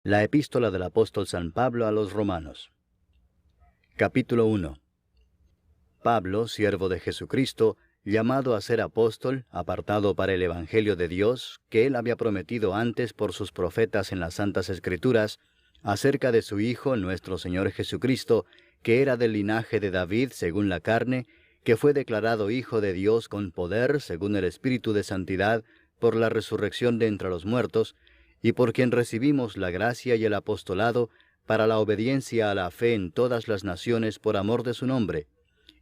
La epístola del apóstol San Pablo a los Romanos. Capítulo 1. Pablo, siervo de Jesucristo, llamado a ser apóstol, apartado para el Evangelio de Dios, que él había prometido antes por sus profetas en las Santas Escrituras, acerca de su Hijo, nuestro Señor Jesucristo, que era del linaje de David según la carne, que fue declarado Hijo de Dios con poder, según el Espíritu de Santidad, por la resurrección de entre los muertos, y por quien recibimos la gracia y el apostolado para la obediencia a la fe en todas las naciones por amor de su nombre,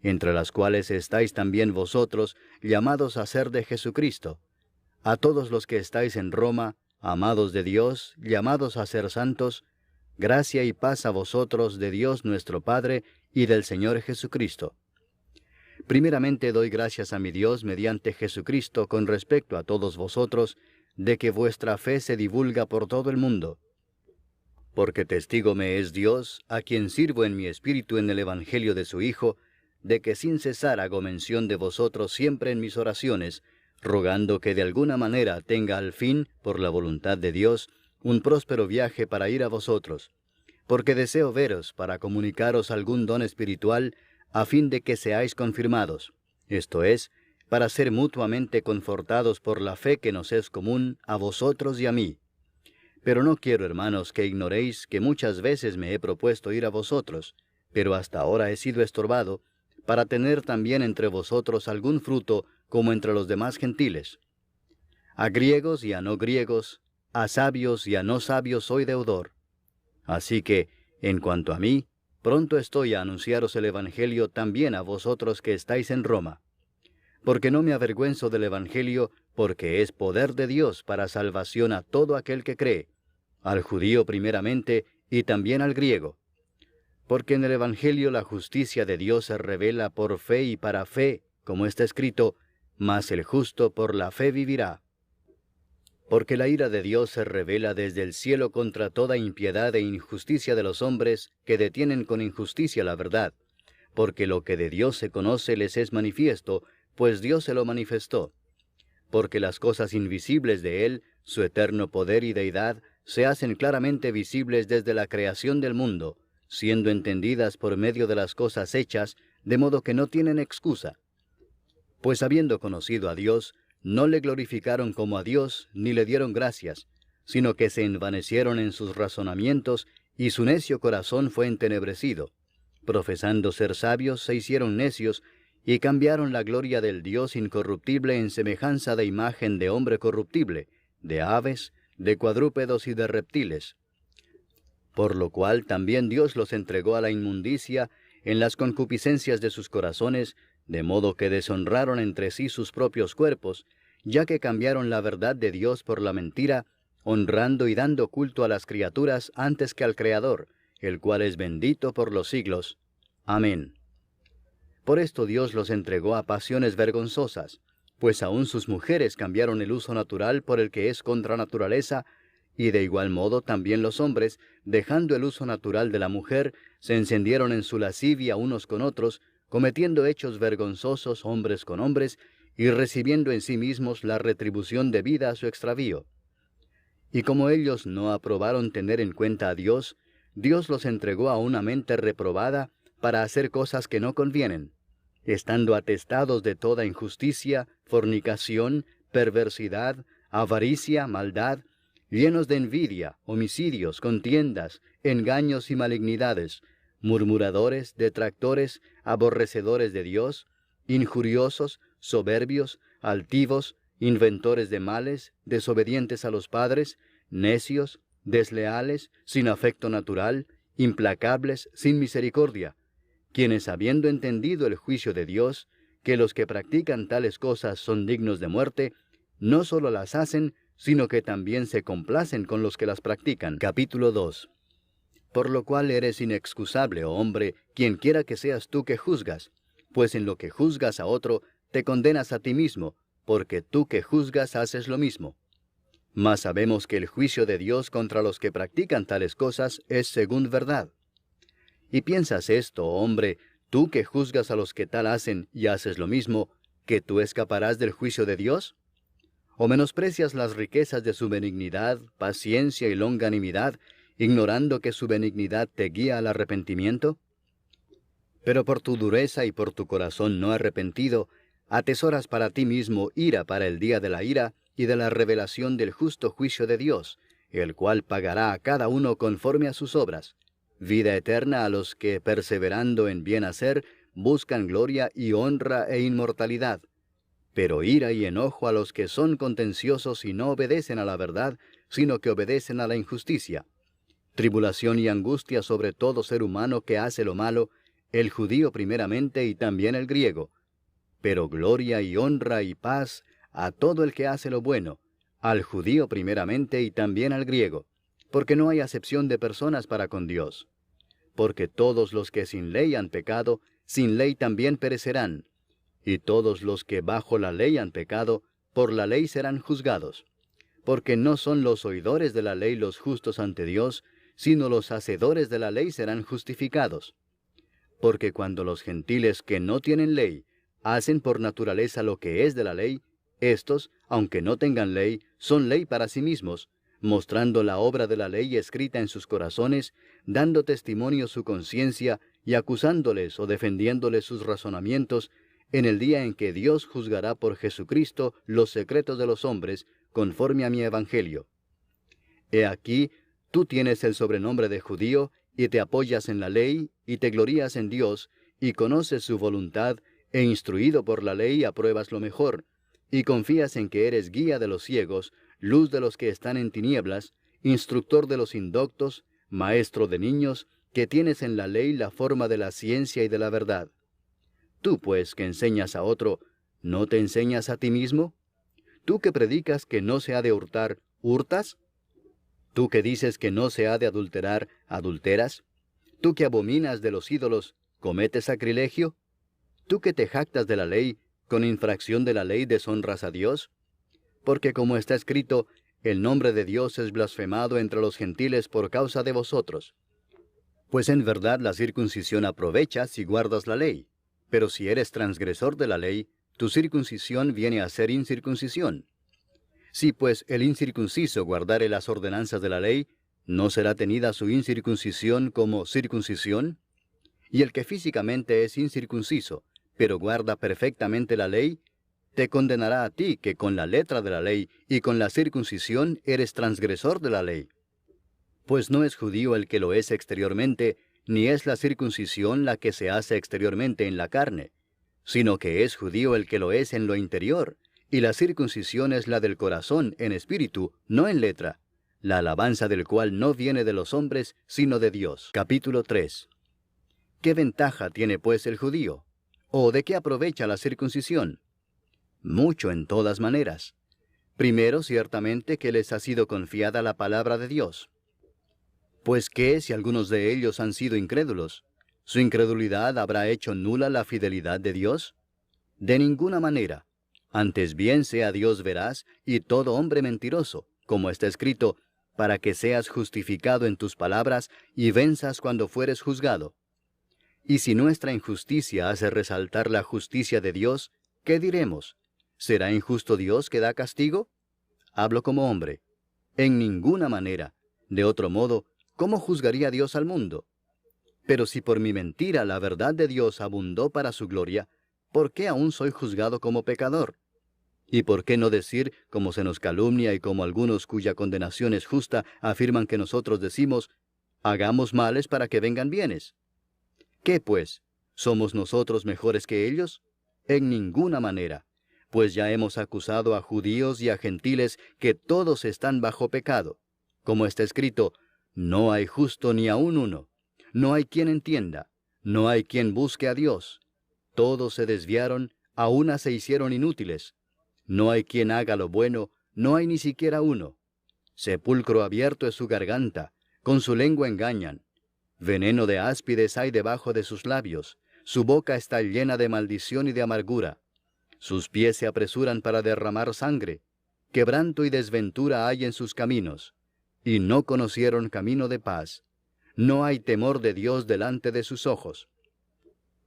entre las cuales estáis también vosotros, llamados a ser de Jesucristo. A todos los que estáis en Roma, amados de Dios, llamados a ser santos, gracia y paz a vosotros de Dios nuestro Padre y del Señor Jesucristo. Primeramente doy gracias a mi Dios mediante Jesucristo con respecto a todos vosotros, de que vuestra fe se divulga por todo el mundo. Porque testigo me es Dios, a quien sirvo en mi espíritu en el Evangelio de su Hijo, de que sin cesar hago mención de vosotros siempre en mis oraciones, rogando que de alguna manera tenga al fin, por la voluntad de Dios, un próspero viaje para ir a vosotros. Porque deseo veros para comunicaros algún don espiritual, a fin de que seáis confirmados, esto es, para ser mutuamente confortados por la fe que nos es común a vosotros y a mí. Pero no quiero, hermanos, que ignoréis que muchas veces me he propuesto ir a vosotros, pero hasta ahora he sido estorbado, para tener también entre vosotros algún fruto como entre los demás gentiles. A griegos y a no griegos, a sabios y a no sabios soy deudor. Así que, en cuanto a mí, pronto estoy a anunciaros el Evangelio también a vosotros que estáis en Roma. Porque no me avergüenzo del Evangelio, porque es poder de Dios para salvación a todo aquel que cree, al judío primeramente y también al griego. Porque en el Evangelio la justicia de Dios se revela por fe y para fe, como está escrito, mas el justo por la fe vivirá. Porque la ira de Dios se revela desde el cielo contra toda impiedad e injusticia de los hombres que detienen con injusticia la verdad, porque lo que de Dios se conoce les es manifiesto, pues Dios se lo manifestó. Porque las cosas invisibles de Él, su eterno poder y deidad, se hacen claramente visibles desde la creación del mundo, siendo entendidas por medio de las cosas hechas, de modo que no tienen excusa. Pues habiendo conocido a Dios, no le glorificaron como a Dios, ni le dieron gracias, sino que se envanecieron en sus razonamientos, y su necio corazón fue entenebrecido. Profesando ser sabios, se hicieron necios, y cambiaron la gloria del Dios incorruptible en semejanza de imagen de hombre corruptible, de aves, de cuadrúpedos y de reptiles. Por lo cual también Dios los entregó a la inmundicia en las concupiscencias de sus corazones, de modo que deshonraron entre sí sus propios cuerpos, ya que cambiaron la verdad de Dios por la mentira, honrando y dando culto a las criaturas antes que al Creador, el cual es bendito por los siglos. Amén. Por esto Dios los entregó a pasiones vergonzosas, pues aun sus mujeres cambiaron el uso natural por el que es contra naturaleza, y de igual modo también los hombres, dejando el uso natural de la mujer, se encendieron en su lascivia unos con otros, cometiendo hechos vergonzosos hombres con hombres, y recibiendo en sí mismos la retribución debida a su extravío. Y como ellos no aprobaron tener en cuenta a Dios, Dios los entregó a una mente reprobada para hacer cosas que no convienen, estando atestados de toda injusticia, fornicación, perversidad, avaricia, maldad, llenos de envidia, homicidios, contiendas, engaños y malignidades, murmuradores, detractores, aborrecedores de Dios, injuriosos, soberbios, altivos, inventores de males, desobedientes a los padres, necios, desleales, sin afecto natural, implacables, sin misericordia, quienes habiendo entendido el juicio de Dios, que los que practican tales cosas son dignos de muerte, no solo las hacen, sino que también se complacen con los que las practican. Capítulo 2. Por lo cual eres inexcusable, oh hombre, quien quiera que seas tú que juzgas, pues en lo que juzgas a otro, te condenas a ti mismo, porque tú que juzgas haces lo mismo. Mas sabemos que el juicio de Dios contra los que practican tales cosas es según verdad. ¿Y piensas esto, oh hombre, tú que juzgas a los que tal hacen y haces lo mismo, que tú escaparás del juicio de Dios? ¿O menosprecias las riquezas de su benignidad, paciencia y longanimidad, ignorando que su benignidad te guía al arrepentimiento? Pero por tu dureza y por tu corazón no arrepentido, atesoras para ti mismo ira para el día de la ira y de la revelación del justo juicio de Dios, el cual pagará a cada uno conforme a sus obras. Vida eterna a los que, perseverando en bien hacer, buscan gloria y honra e inmortalidad. Pero ira y enojo a los que son contenciosos y no obedecen a la verdad, sino que obedecen a la injusticia. Tribulación y angustia sobre todo ser humano que hace lo malo, el judío primeramente y también el griego. Pero gloria y honra y paz a todo el que hace lo bueno, al judío primeramente y también al griego, porque no hay acepción de personas para con Dios. Porque todos los que sin ley han pecado, sin ley también perecerán, y todos los que bajo la ley han pecado, por la ley serán juzgados. Porque no son los oidores de la ley los justos ante Dios, sino los hacedores de la ley serán justificados. Porque cuando los gentiles que no tienen ley hacen por naturaleza lo que es de la ley, éstos, aunque no tengan ley, son ley para sí mismos, mostrando la obra de la ley escrita en sus corazones, dando testimonio su conciencia y acusándoles o defendiéndoles sus razonamientos, en el día en que Dios juzgará por Jesucristo los secretos de los hombres, conforme a mi evangelio. He aquí, tú tienes el sobrenombre de judío, y te apoyas en la ley, y te glorías en Dios, y conoces su voluntad, e instruido por la ley apruebas lo mejor, y confías en que eres guía de los ciegos, luz de los que están en tinieblas, instructor de los indoctos, maestro de niños, que tienes en la ley la forma de la ciencia y de la verdad. Tú, pues, que enseñas a otro, ¿no te enseñas a ti mismo? Tú que predicas que no se ha de hurtar, ¿hurtas? Tú que dices que no se ha de adulterar, ¿adulteras? Tú que abominas de los ídolos, ¿cometes sacrilegio? Tú que te jactas de la ley, ¿con infracción de la ley deshonras a Dios? Porque como está escrito, el nombre de Dios es blasfemado entre los gentiles por causa de vosotros. Pues en verdad la circuncisión aprovecha si guardas la ley. Pero si eres transgresor de la ley, tu circuncisión viene a ser incircuncisión. Si pues el incircunciso guardare las ordenanzas de la ley, ¿no será tenida su incircuncisión como circuncisión? Y el que físicamente es incircunciso, pero guarda perfectamente la ley, te condenará a ti que con la letra de la ley y con la circuncisión eres transgresor de la ley. Pues no es judío el que lo es exteriormente, ni es la circuncisión la que se hace exteriormente en la carne, sino que es judío el que lo es en lo interior, y la circuncisión es la del corazón en espíritu, no en letra, la alabanza del cual no viene de los hombres, sino de Dios. Capítulo 3. ¿Qué ventaja tiene pues el judío? ¿O de qué aprovecha la circuncisión? Mucho en todas maneras. Primero, ciertamente que les ha sido confiada la palabra de Dios. Pues ¿qué si algunos de ellos han sido incrédulos? ¿Su incredulidad habrá hecho nula la fidelidad de Dios? De ninguna manera. Antes bien sea Dios veraz y todo hombre mentiroso, como está escrito, para que seas justificado en tus palabras y venzas cuando fueres juzgado. Y si nuestra injusticia hace resaltar la justicia de Dios, ¿qué diremos? ¿Será injusto Dios que da castigo? Hablo como hombre. En ninguna manera. De otro modo, ¿cómo juzgaría Dios al mundo? Pero si por mi mentira la verdad de Dios abundó para su gloria, ¿por qué aún soy juzgado como pecador? ¿Y por qué no decir, como se nos calumnia y como algunos cuya condenación es justa afirman que nosotros decimos, hagamos males para que vengan bienes? ¿Qué pues? ¿Somos nosotros mejores que ellos? En ninguna manera, pues ya hemos acusado a judíos y a gentiles que todos están bajo pecado. Como está escrito, no hay justo ni aun uno, no hay quien entienda, no hay quien busque a Dios. Todos se desviaron, a una se hicieron inútiles. No hay quien haga lo bueno, no hay ni siquiera uno. Sepulcro abierto es su garganta, con su lengua engañan. Veneno de áspides hay debajo de sus labios, su boca está llena de maldición y de amargura. Sus pies se apresuran para derramar sangre, quebranto y desventura hay en sus caminos, y no conocieron camino de paz. No hay temor de Dios delante de sus ojos.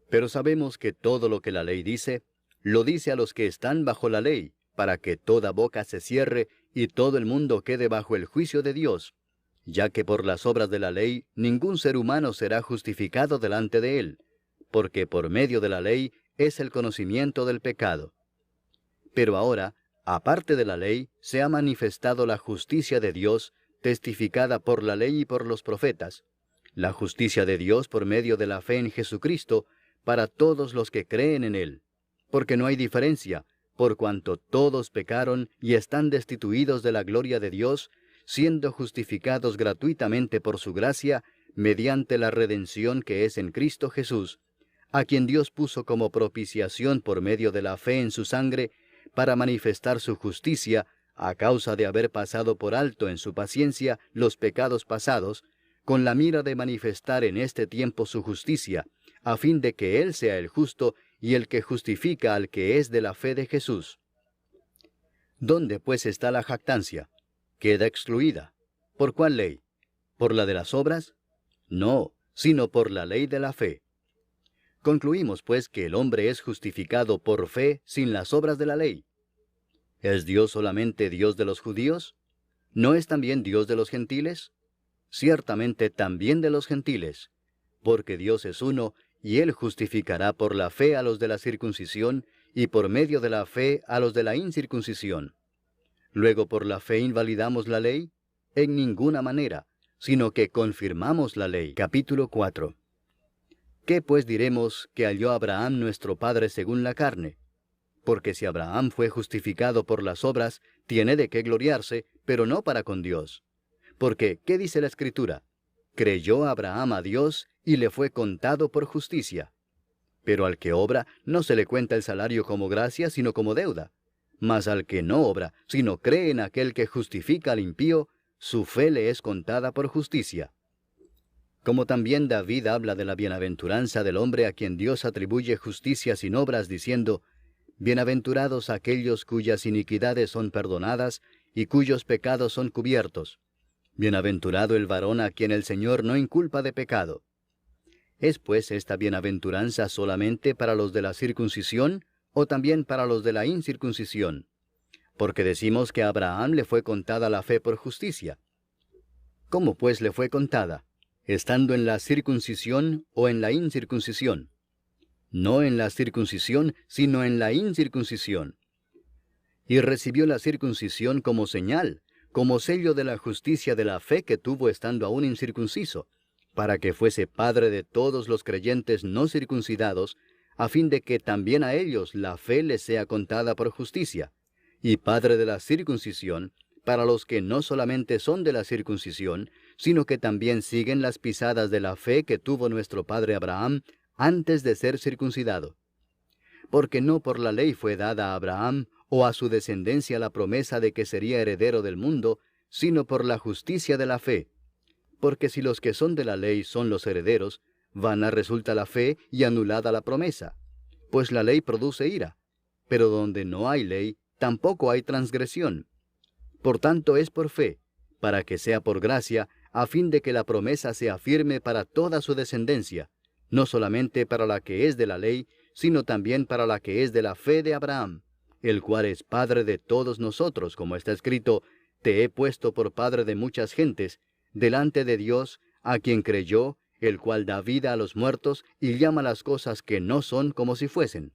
Pero sabemos que todo lo que la ley dice, lo dice a los que están bajo la ley, para que toda boca se cierre y todo el mundo quede bajo el juicio de Dios. ya que por las obras de la ley ningún ser humano será justificado delante de él, porque por medio de la ley es el conocimiento del pecado. Pero ahora, aparte de la ley, se ha manifestado la justicia de Dios, testificada por la ley y por los profetas, la justicia de Dios por medio de la fe en Jesucristo, para todos los que creen en Él, porque no hay diferencia, por cuanto todos pecaron y están destituidos de la gloria de Dios, siendo justificados gratuitamente por su gracia, mediante la redención que es en Cristo Jesús, a quien Dios puso como propiciación por medio de la fe en su sangre, para manifestar su justicia, a causa de haber pasado por alto en su paciencia los pecados pasados, con la mira de manifestar en este tiempo su justicia, a fin de que Él sea el justo y el que justifica al que es de la fe de Jesús. ¿Dónde pues está la jactancia? Queda excluida. ¿Por cuál ley? ¿Por la de las obras? No, sino por la ley de la fe. Concluimos pues que el hombre es justificado por fe sin las obras de la ley. ¿Es Dios solamente Dios de los judíos? ¿No es también Dios de los gentiles? Ciertamente también de los gentiles, porque Dios es uno, y Él justificará por la fe a los de la circuncisión, y por medio de la fe a los de la incircuncisión. Luego, ¿por la fe invalidamos la ley? En ninguna manera, sino que confirmamos la ley. Capítulo 4. ¿Qué pues diremos que halló Abraham nuestro padre según la carne? Porque si Abraham fue justificado por las obras, tiene de qué gloriarse, pero no para con Dios. Porque, ¿qué dice la Escritura? Creyó Abraham a Dios, y le fue contado por justicia. Pero al que obra, no se le cuenta el salario como gracia, sino como deuda. Mas al que no obra, sino cree en aquel que justifica al impío, su fe le es contada por justicia. Como también David habla de la bienaventuranza del hombre a quien Dios atribuye justicia sin obras, diciendo: Bienaventurados aquellos cuyas iniquidades son perdonadas, y cuyos pecados son cubiertos. Bienaventurado el varón a quien el Señor no inculpa de pecado. ¿Es pues esta bienaventuranza solamente para los de la circuncisión, o también para los de la incircuncisión? Porque decimos que a Abraham le fue contada la fe por justicia. ¿Cómo pues le fue contada? ¿Estando en la circuncisión o en la incircuncisión? No en la circuncisión, sino en la incircuncisión. Y recibió la circuncisión como señal, como sello de la justicia de la fe que tuvo estando aún incircunciso, para que fuese padre de todos los creyentes no circuncidados, a fin de que también a ellos la fe les sea contada por justicia, y padre de la circuncisión, para los que no solamente son de la circuncisión, sino que también siguen las pisadas de la fe que tuvo nuestro padre Abraham antes de ser circuncidado. Porque no por la ley fue dada a Abraham o a su descendencia la promesa de que sería heredero del mundo, sino por la justicia de la fe. Porque si los que son de la ley son los herederos, vana resulta la fe y anulada la promesa. Pues la ley produce ira, pero donde no hay ley, tampoco hay transgresión. Por tanto es por fe, para que sea por gracia, a fin de que la promesa sea firme para toda su descendencia, no solamente para la que es de la ley, sino también para la que es de la fe de Abraham, el cual es Padre de todos nosotros, como está escrito: Te he puesto por Padre de muchas gentes, delante de Dios, a quien creyó, el cual da vida a los muertos y llama las cosas que no son como si fuesen.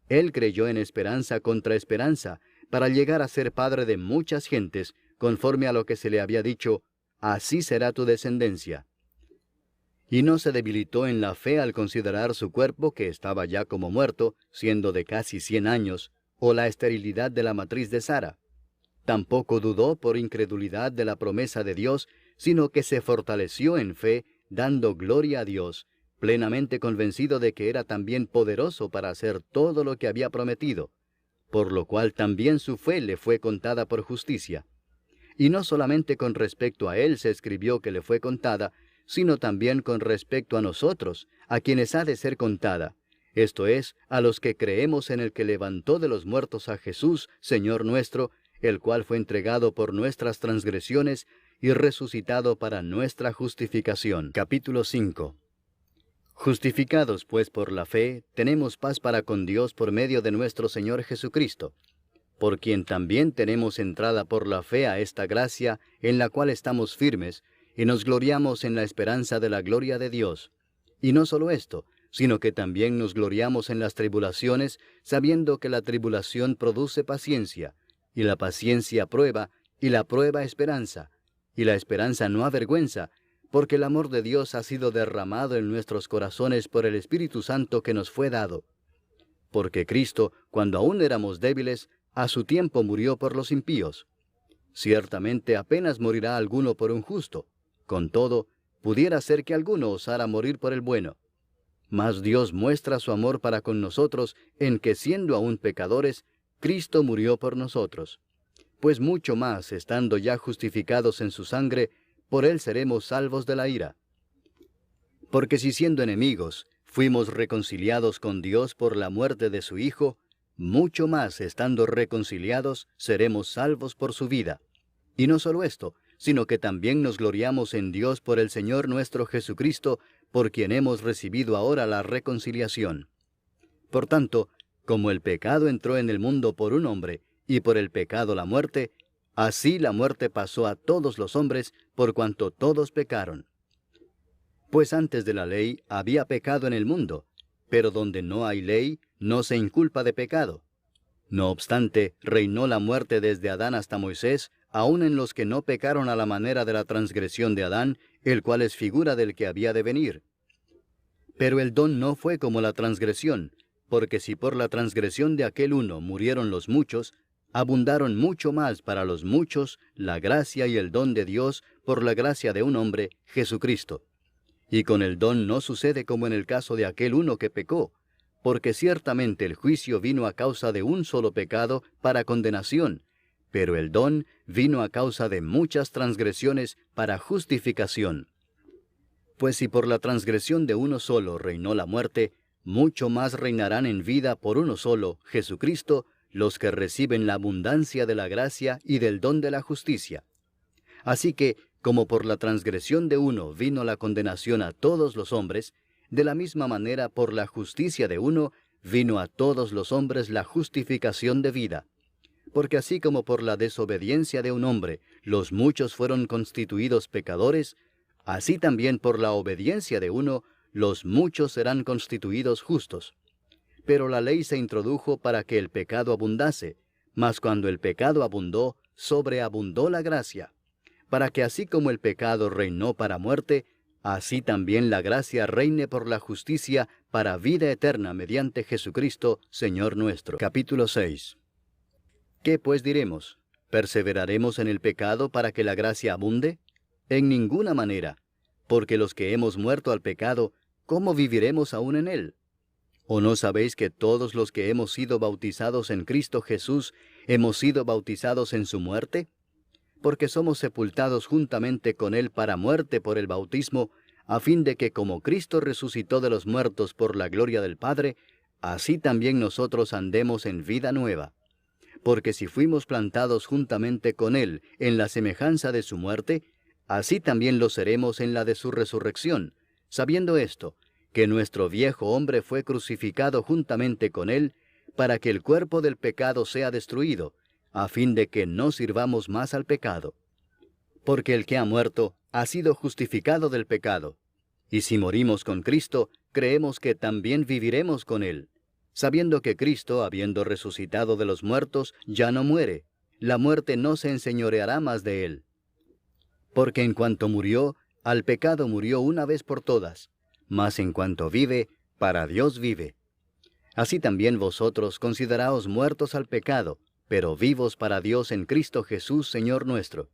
Él creyó en esperanza contra esperanza, para llegar a ser padre de muchas gentes, conforme a lo que se le había dicho: Así será tu descendencia. Y no se debilitó en la fe al considerar su cuerpo, que estaba ya como muerto, siendo de casi 100 años, o la esterilidad de la matriz de Sara. Tampoco dudó por incredulidad de la promesa de Dios, sino que se fortaleció en fe, dando gloria a Dios, plenamente convencido de que era también poderoso para hacer todo lo que había prometido, por lo cual también su fe le fue contada por justicia. Y no solamente con respecto a él se escribió que le fue contada, sino también con respecto a nosotros, a quienes ha de ser contada, esto es, a los que creemos en el que levantó de los muertos a Jesús, Señor nuestro, el cual fue entregado por nuestras transgresiones y resucitado para nuestra justificación. Capítulo 5. Justificados pues por la fe, tenemos paz para con Dios por medio de nuestro Señor Jesucristo, por quien también tenemos entrada por la fe a esta gracia, en la cual estamos firmes, y nos gloriamos en la esperanza de la gloria de Dios. Y no solo esto, sino que también nos gloriamos en las tribulaciones, sabiendo que la tribulación produce paciencia, y la paciencia prueba, y la prueba esperanza, y la esperanza no avergüenza, porque el amor de Dios ha sido derramado en nuestros corazones por el Espíritu Santo que nos fue dado. Porque Cristo, cuando aún éramos débiles, a su tiempo murió por los impíos. Ciertamente apenas morirá alguno por un justo. Con todo, pudiera ser que alguno osara morir por el bueno. Mas Dios muestra su amor para con nosotros en que, siendo aún pecadores, Cristo murió por nosotros. Pues mucho más, estando ya justificados en su sangre, por él seremos salvos de la ira. Porque si siendo enemigos, fuimos reconciliados con Dios por la muerte de su Hijo, mucho más, estando reconciliados, seremos salvos por su vida. Y no solo esto, sino que también nos gloriamos en Dios por el Señor nuestro Jesucristo, por quien hemos recibido ahora la reconciliación. Por tanto, como el pecado entró en el mundo por un hombre, y por el pecado la muerte, así la muerte pasó a todos los hombres, por cuanto todos pecaron. Pues antes de la ley había pecado en el mundo, pero donde no hay ley, no se inculpa de pecado. No obstante, reinó la muerte desde Adán hasta Moisés, aun en los que no pecaron a la manera de la transgresión de Adán, el cual es figura del que había de venir. Pero el don no fue como la transgresión, porque si por la transgresión de aquel uno murieron los muchos, abundaron mucho más para los muchos la gracia y el don de Dios por la gracia de un hombre, Jesucristo. Y con el don no sucede como en el caso de aquel uno que pecó, porque ciertamente el juicio vino a causa de un solo pecado para condenación, pero el don vino a causa de muchas transgresiones para justificación. Pues si por la transgresión de uno solo reinó la muerte, mucho más reinarán en vida por uno solo, Jesucristo, los que reciben la abundancia de la gracia y del don de la justicia. Así que, como por la transgresión de uno vino la condenación a todos los hombres, de la misma manera por la justicia de uno vino a todos los hombres la justificación de vida. Porque así como por la desobediencia de un hombre los muchos fueron constituidos pecadores, así también por la obediencia de uno los muchos serán constituidos justos. Pero la ley se introdujo para que el pecado abundase, mas cuando el pecado abundó, sobreabundó la gracia, para que así como el pecado reinó para muerte, así también la gracia reine por la justicia para vida eterna mediante Jesucristo, Señor nuestro. Capítulo 6. ¿Qué pues diremos? ¿Perseveraremos en el pecado para que la gracia abunde? En ninguna manera, porque los que hemos muerto al pecado, ¿cómo viviremos aún en él? ¿O no sabéis que todos los que hemos sido bautizados en Cristo Jesús, hemos sido bautizados en su muerte? Porque somos sepultados juntamente con él para muerte por el bautismo, a fin de que como Cristo resucitó de los muertos por la gloria del Padre, así también nosotros andemos en vida nueva. Porque si fuimos plantados juntamente con él en la semejanza de su muerte, así también lo seremos en la de su resurrección, sabiendo esto, que nuestro viejo hombre fue crucificado juntamente con él, para que el cuerpo del pecado sea destruido, a fin de que no sirvamos más al pecado. Porque el que ha muerto ha sido justificado del pecado. Y si morimos con Cristo, creemos que también viviremos con él, sabiendo que Cristo, habiendo resucitado de los muertos, ya no muere. La muerte no se enseñoreará más de él. Porque en cuanto murió, al pecado murió una vez por todas, mas en cuanto vive, para Dios vive. Así también vosotros consideraos muertos al pecado, pero vivos para Dios en Cristo Jesús, Señor nuestro.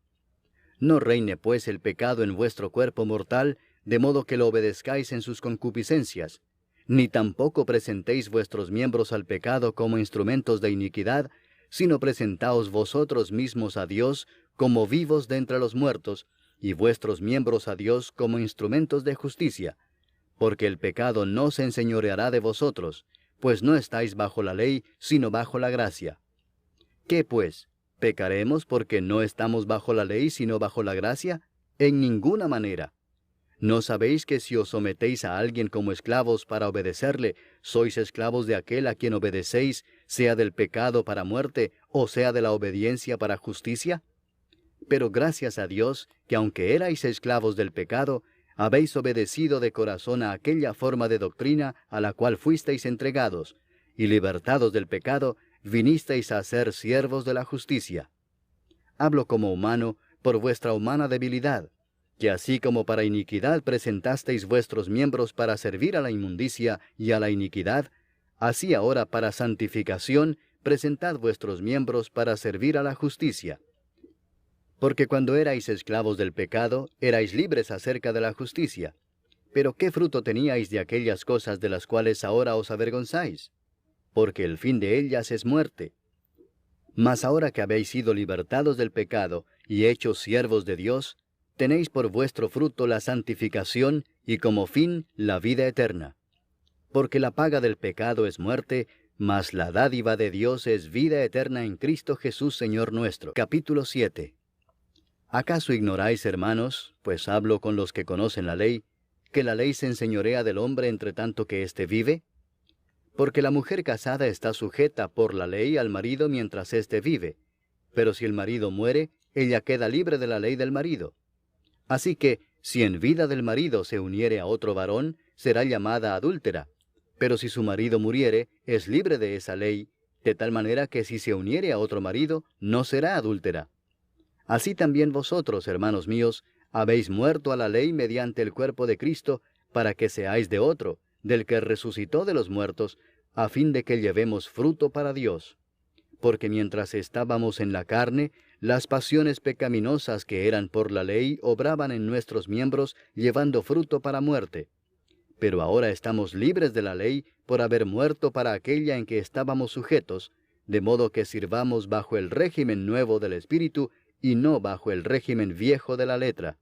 No reine pues el pecado en vuestro cuerpo mortal, de modo que lo obedezcáis en sus concupiscencias, ni tampoco presentéis vuestros miembros al pecado como instrumentos de iniquidad, sino presentaos vosotros mismos a Dios como vivos de entre los muertos, y vuestros miembros a Dios como instrumentos de justicia, porque el pecado no se enseñoreará de vosotros, pues no estáis bajo la ley, sino bajo la gracia. ¿Qué pues? ¿Pecaremos porque no estamos bajo la ley, sino bajo la gracia? En ninguna manera. ¿No sabéis que si os sometéis a alguien como esclavos para obedecerle, sois esclavos de aquel a quien obedecéis, sea del pecado para muerte, o sea de la obediencia para justicia? Pero gracias a Dios, que aunque erais esclavos del pecado, habéis obedecido de corazón a aquella forma de doctrina a la cual fuisteis entregados, y libertados del pecado, vinisteis a ser siervos de la justicia. Hablo como humano, por vuestra humana debilidad, que así como para iniquidad presentasteis vuestros miembros para servir a la inmundicia y a la iniquidad, así ahora para santificación presentad vuestros miembros para servir a la justicia. Porque cuando erais esclavos del pecado, erais libres acerca de la justicia. Pero ¿qué fruto teníais de aquellas cosas de las cuales ahora os avergonzáis? Porque el fin de ellas es muerte. Mas ahora que habéis sido libertados del pecado y hechos siervos de Dios, tenéis por vuestro fruto la santificación y como fin la vida eterna. Porque la paga del pecado es muerte, mas la dádiva de Dios es vida eterna en Cristo Jesús Señor nuestro. Capítulo 7. ¿Acaso ignoráis, hermanos, pues hablo con los que conocen la ley, que la ley se enseñorea del hombre entre tanto que éste vive? Porque la mujer casada está sujeta por la ley al marido mientras éste vive, pero si el marido muere, ella queda libre de la ley del marido. Así que, si en vida del marido se uniere a otro varón, será llamada adúltera, pero si su marido muriere, es libre de esa ley, de tal manera que si se uniere a otro marido, no será adúltera. Así también vosotros, hermanos míos, habéis muerto a la ley mediante el cuerpo de Cristo, para que seáis de otro, del que resucitó de los muertos, a fin de que llevemos fruto para Dios. Porque mientras estábamos en la carne, las pasiones pecaminosas que eran por la ley obraban en nuestros miembros, llevando fruto para muerte. Pero ahora estamos libres de la ley por haber muerto para aquella en que estábamos sujetos, de modo que sirvamos bajo el régimen nuevo del Espíritu y no bajo el régimen viejo de la letra.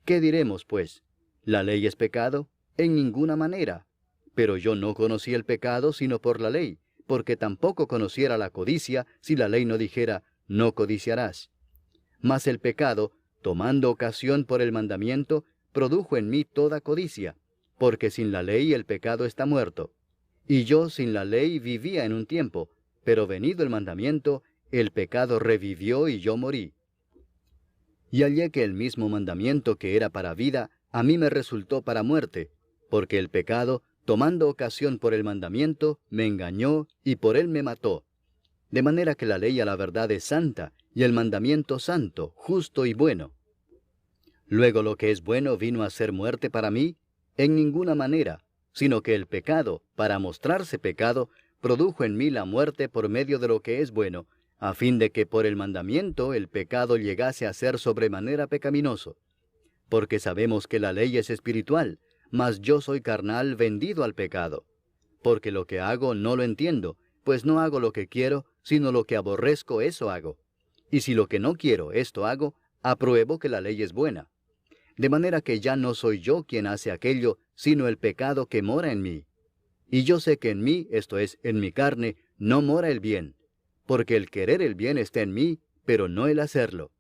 ¿Qué diremos, pues? ¿La ley es pecado? En ninguna manera. Pero yo no conocí el pecado sino por la ley, porque tampoco conociera la codicia si la ley no dijera, no codiciarás. Mas el pecado, tomando ocasión por el mandamiento, produjo en mí toda codicia, porque sin la ley el pecado está muerto. Y yo sin la ley vivía en un tiempo, pero venido el mandamiento, el pecado revivió y yo morí. Y hallé que el mismo mandamiento que era para vida, a mí me resultó para muerte, porque el pecado, tomando ocasión por el mandamiento, me engañó y por él me mató. De manera que la ley a la verdad es santa, y el mandamiento santo, justo y bueno. Luego lo que es bueno vino a ser muerte para mí, en ninguna manera, sino que el pecado, para mostrarse pecado, produjo en mí la muerte por medio de lo que es bueno, a fin de que por el mandamiento el pecado llegase a ser sobremanera pecaminoso. Porque sabemos que la ley es espiritual, mas yo soy carnal vendido al pecado. Porque lo que hago no lo entiendo, pues no hago lo que quiero, sino lo que aborrezco eso hago. Y si lo que no quiero esto hago, apruebo que la ley es buena. De manera que ya no soy yo quien hace aquello, sino el pecado que mora en mí. Y yo sé que en mí, esto es, en mi carne, no mora el bien. Porque el querer el bien está en mí, pero no el hacerlo.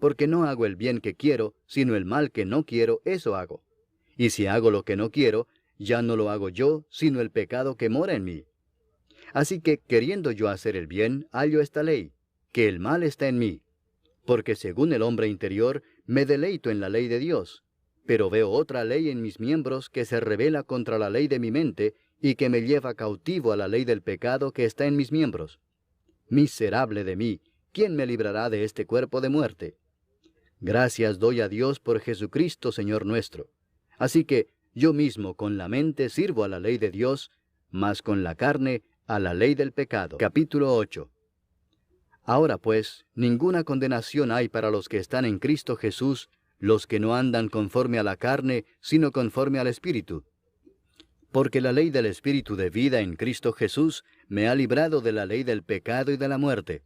Porque no hago el bien que quiero, sino el mal que no quiero, eso hago. Y si hago lo que no quiero, ya no lo hago yo, sino el pecado que mora en mí. Así que, queriendo yo hacer el bien, hallo esta ley, que el mal está en mí. Porque según el hombre interior, me deleito en la ley de Dios. Pero veo otra ley en mis miembros que se rebela contra la ley de mi mente, y que me lleva cautivo a la ley del pecado que está en mis miembros. Miserable de mí, ¿quién me librará de este cuerpo de muerte? Gracias doy a Dios por Jesucristo, Señor nuestro. Así que yo mismo con la mente sirvo a la ley de Dios, mas con la carne a la ley del pecado. Capítulo 8. Ahora pues, ninguna condenación hay para los que están en Cristo Jesús, los que no andan conforme a la carne, sino conforme al Espíritu. Porque la ley del Espíritu de vida en Cristo Jesús me ha librado de la ley del pecado y de la muerte.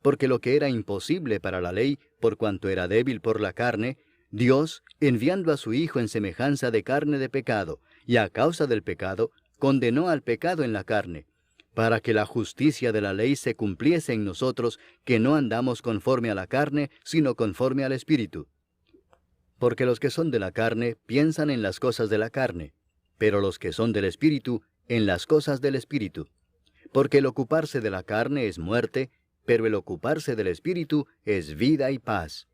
Porque lo que era imposible para la ley, por cuanto era débil por la carne, Dios, enviando a su Hijo en semejanza de carne de pecado, y a causa del pecado, condenó al pecado en la carne, para que la justicia de la ley se cumpliese en nosotros, que no andamos conforme a la carne, sino conforme al Espíritu. Porque los que son de la carne piensan en las cosas de la carne, pero los que son del Espíritu en las cosas del Espíritu. Porque el ocuparse de la carne es muerte, pero el ocuparse del Espíritu es vida y paz.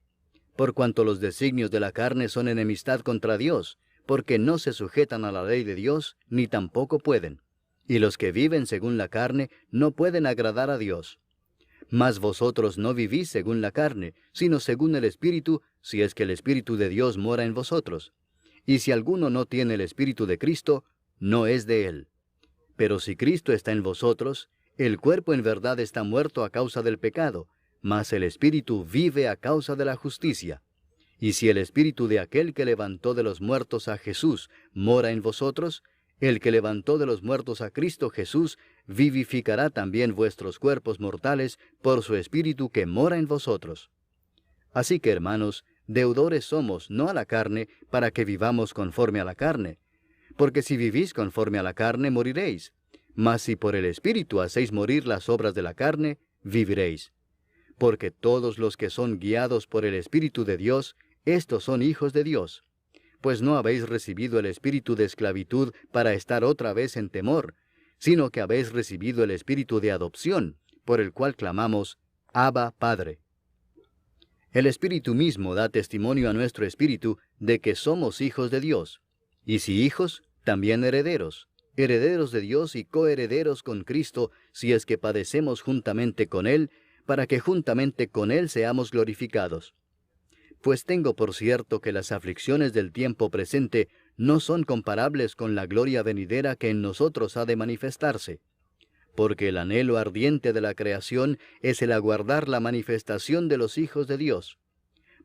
Por cuanto los designios de la carne son enemistad contra Dios, porque no se sujetan a la ley de Dios, ni tampoco pueden. Y los que viven según la carne no pueden agradar a Dios. Mas vosotros no vivís según la carne, sino según el Espíritu, si es que el Espíritu de Dios mora en vosotros. Y si alguno no tiene el Espíritu de Cristo, no es de él. Pero si Cristo está en vosotros, el cuerpo en verdad está muerto a causa del pecado, mas el Espíritu vive a causa de la justicia. Y si el Espíritu de aquel que levantó de los muertos a Jesús mora en vosotros, el que levantó de los muertos a Cristo Jesús vivificará también vuestros cuerpos mortales por su Espíritu que mora en vosotros. Así que, hermanos, deudores somos, no a la carne, para que vivamos conforme a la carne. Porque si vivís conforme a la carne, moriréis. Mas si por el Espíritu hacéis morir las obras de la carne, viviréis. Porque todos los que son guiados por el Espíritu de Dios, estos son hijos de Dios. Pues no habéis recibido el espíritu de esclavitud para estar otra vez en temor, sino que habéis recibido el espíritu de adopción, por el cual clamamos, Abba, Padre. El Espíritu mismo da testimonio a nuestro espíritu de que somos hijos de Dios. Y si hijos, también herederos, herederos de Dios y coherederos con Cristo, si es que padecemos juntamente con Él, para que juntamente con Él seamos glorificados. Pues tengo por cierto que las aflicciones del tiempo presente no son comparables con la gloria venidera que en nosotros ha de manifestarse. Porque el anhelo ardiente de la creación es el aguardar la manifestación de los hijos de Dios.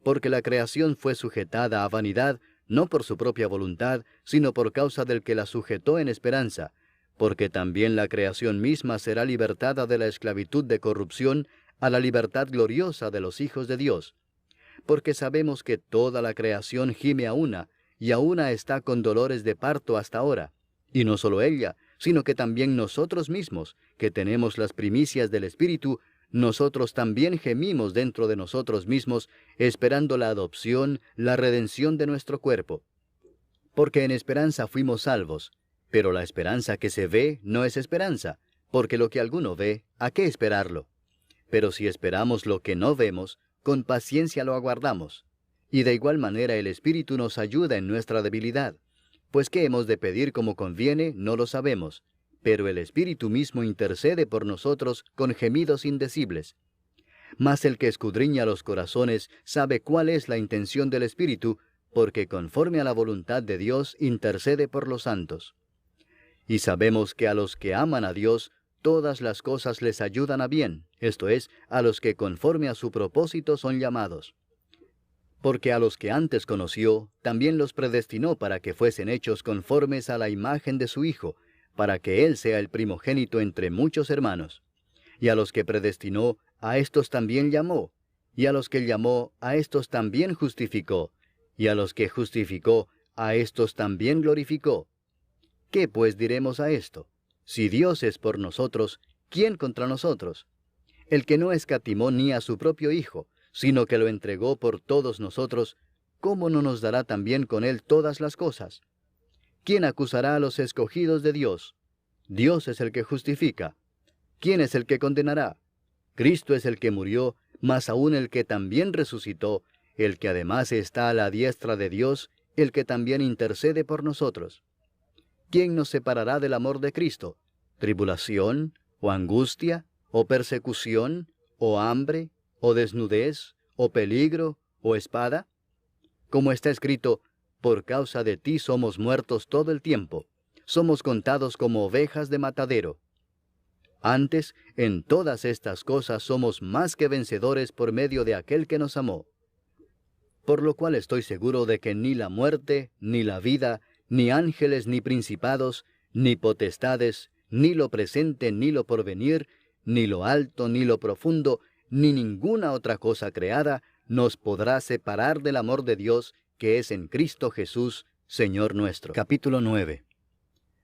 Porque la creación fue sujetada a vanidad, no por su propia voluntad, sino por causa del que la sujetó en esperanza, porque también la creación misma será libertada de la esclavitud de corrupción a la libertad gloriosa de los hijos de Dios. Porque sabemos que toda la creación gime a una, y a una está con dolores de parto hasta ahora. Y no solo ella, sino que también nosotros mismos, que tenemos las primicias del Espíritu, nosotros también gemimos dentro de nosotros mismos, esperando la adopción, la redención de nuestro cuerpo. Porque en esperanza fuimos salvos, pero la esperanza que se ve no es esperanza, porque lo que alguno ve, ¿a qué esperarlo? Pero si esperamos lo que no vemos, con paciencia lo aguardamos. Y de igual manera el Espíritu nos ayuda en nuestra debilidad. Pues qué hemos de pedir como conviene, no lo sabemos. Pero el Espíritu mismo intercede por nosotros con gemidos indecibles. Mas el que escudriña los corazones sabe cuál es la intención del Espíritu, porque conforme a la voluntad de Dios intercede por los santos. Y sabemos que a los que aman a Dios, todas las cosas les ayudan a bien, esto es, a los que conforme a su propósito son llamados. Porque a los que antes conoció, también los predestinó para que fuesen hechos conformes a la imagen de su Hijo, para que Él sea el primogénito entre muchos hermanos. Y a los que predestinó, a éstos también llamó, y a los que llamó, a éstos también justificó, y a los que justificó, a éstos también glorificó. ¿Qué pues diremos a esto? Si Dios es por nosotros, ¿quién contra nosotros? El que no escatimó ni a su propio Hijo, sino que lo entregó por todos nosotros, ¿cómo no nos dará también con Él todas las cosas? ¿Quién acusará a los escogidos de Dios? Dios es el que justifica. ¿Quién es el que condenará? Cristo es el que murió, mas aún el que también resucitó, el que además está a la diestra de Dios, el que también intercede por nosotros. ¿Quién nos separará del amor de Cristo? ¿Tribulación, o angustia, o persecución, o hambre, o desnudez, o peligro, o espada? Como está escrito, por causa de ti somos muertos todo el tiempo, somos contados como ovejas de matadero. Antes, en todas estas cosas somos más que vencedores por medio de aquel que nos amó. Por lo cual estoy seguro de que ni la muerte, ni la vida, ni ángeles, ni principados, ni potestades, ni lo presente, ni lo porvenir, ni lo alto, ni lo profundo, ni ninguna otra cosa creada, nos podrá separar del amor de Dios, que es en Cristo Jesús, Señor nuestro. Capítulo 9.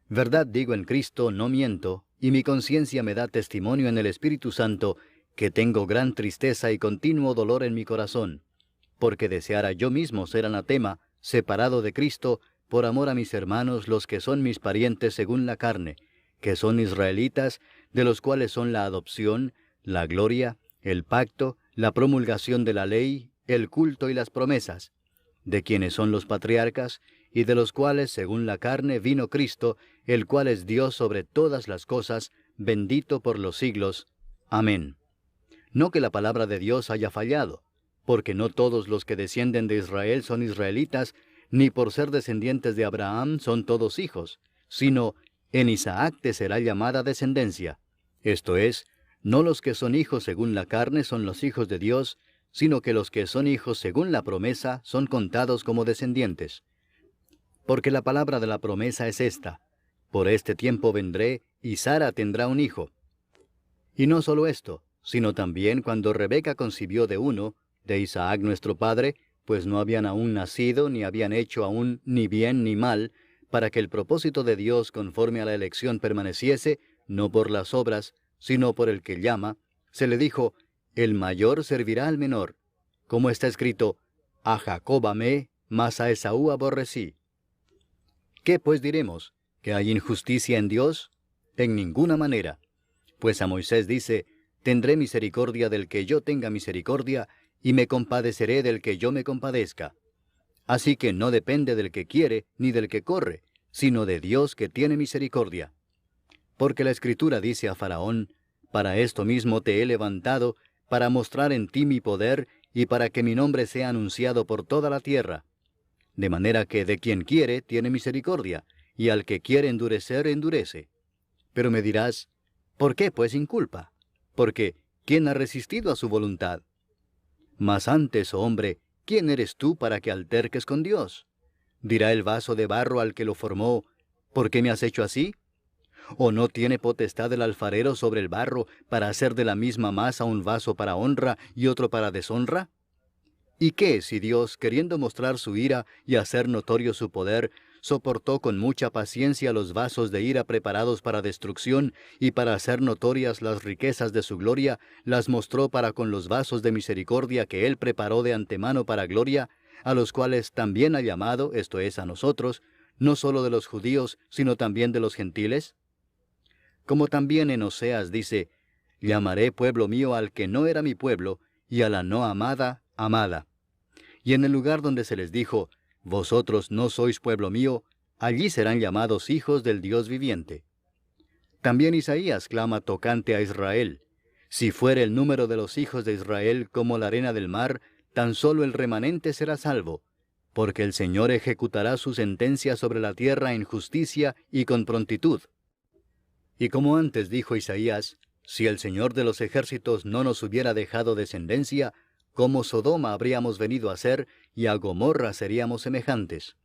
Verdad digo en Cristo, no miento, y mi conciencia me da testimonio en el Espíritu Santo, que tengo gran tristeza y continuo dolor en mi corazón. porque deseara yo mismo ser anatema, separado de Cristo, por amor a mis hermanos, los que son mis parientes según la carne, que son israelitas, de los cuales son la adopción, la gloria, el pacto, la promulgación de la ley, el culto y las promesas, de quienes son los patriarcas, y de los cuales, según la carne, vino Cristo, el cual es Dios sobre todas las cosas, bendito por los siglos. Amén. No que la palabra de Dios haya fallado, porque no todos los que descienden de Israel son israelitas, ni por ser descendientes de Abraham son todos hijos, sino en Isaac te será llamada descendencia. Esto es, no los que son hijos según la carne son los hijos de Dios, sino que los que son hijos según la promesa son contados como descendientes. Porque la palabra de la promesa es esta: por este tiempo vendré, y Sara tendrá un hijo. Y no solo esto, sino también cuando Rebeca concibió de uno, de Isaac nuestro padre, pues no habían aún nacido, ni habían hecho aún ni bien ni mal, para que el propósito de Dios conforme a la elección permaneciese, no por las obras, sino por el que llama, se le dijo: el mayor servirá al menor. Como está escrito: a Jacob amé, mas a Esaú aborrecí. ¿Qué pues diremos? ¿Que hay injusticia en Dios? En ninguna manera. Pues a Moisés dice: tendré misericordia del que yo tenga misericordia, y me compadeceré del que yo me compadezca. Así que no depende del que quiere, ni del que corre, sino de Dios que tiene misericordia. Porque la Escritura dice a Faraón: para esto mismo te he levantado, para mostrar en ti mi poder, y para que mi nombre sea anunciado por toda la tierra. De manera que de quien quiere tiene misericordia, y al que quiere endurecer, endurece. Pero me dirás: ¿por qué pues inculpa? Porque ¿quién ha resistido a su voluntad? Mas antes, oh hombre, ¿quién eres tú para que alterques con Dios? Dirá el vaso de barro al que lo formó: ¿por qué me has hecho así? ¿O no tiene potestad el alfarero sobre el barro para hacer de la misma masa un vaso para honra y otro para deshonra? ¿Y qué si Dios, queriendo mostrar su ira y hacer notorio su poder, soportó con mucha paciencia los vasos de ira preparados para destrucción, y para hacer notorias las riquezas de su gloria, las mostró para con los vasos de misericordia que Él preparó de antemano para gloria, a los cuales también ha llamado, esto es, a nosotros, no solo de los judíos, sino también de los gentiles? Como también en Oseas dice: llamaré pueblo mío al que no era mi pueblo, y a la no amada, amada. Y en el lugar donde se les dijo: vosotros no sois pueblo mío, allí serán llamados hijos del Dios viviente. También Isaías clama tocante a Israel: si fuere el número de los hijos de Israel como la arena del mar, tan solo el remanente será salvo, porque el Señor ejecutará su sentencia sobre la tierra en justicia y con prontitud. Y como antes dijo Isaías: si el Señor de los ejércitos no nos hubiera dejado descendencia, como Sodoma habríamos venido a ser, y a Gomorra seríamos semejantes.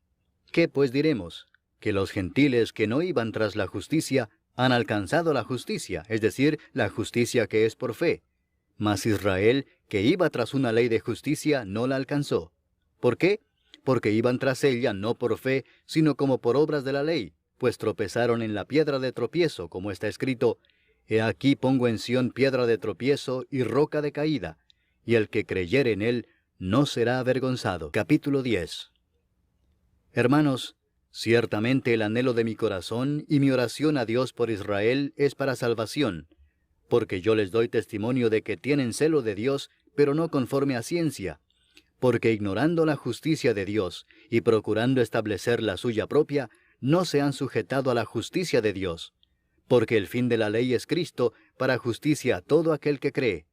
¿Qué pues diremos? Que los gentiles que no iban tras la justicia han alcanzado la justicia, es decir, la justicia que es por fe. Mas Israel, que iba tras una ley de justicia, no la alcanzó. ¿Por qué? Porque iban tras ella no por fe, sino como por obras de la ley, pues tropezaron en la piedra de tropiezo, como está escrito: he aquí pongo en Sión piedra de tropiezo y roca de caída, y el que creyere en él no será avergonzado. Capítulo 10. Hermanos, ciertamente el anhelo de mi corazón y mi oración a Dios por Israel es para salvación, porque yo les doy testimonio de que tienen celo de Dios, pero no conforme a ciencia, porque ignorando la justicia de Dios y procurando establecer la suya propia, no se han sujetado a la justicia de Dios, porque el fin de la ley es Cristo, para justicia a todo aquel que cree.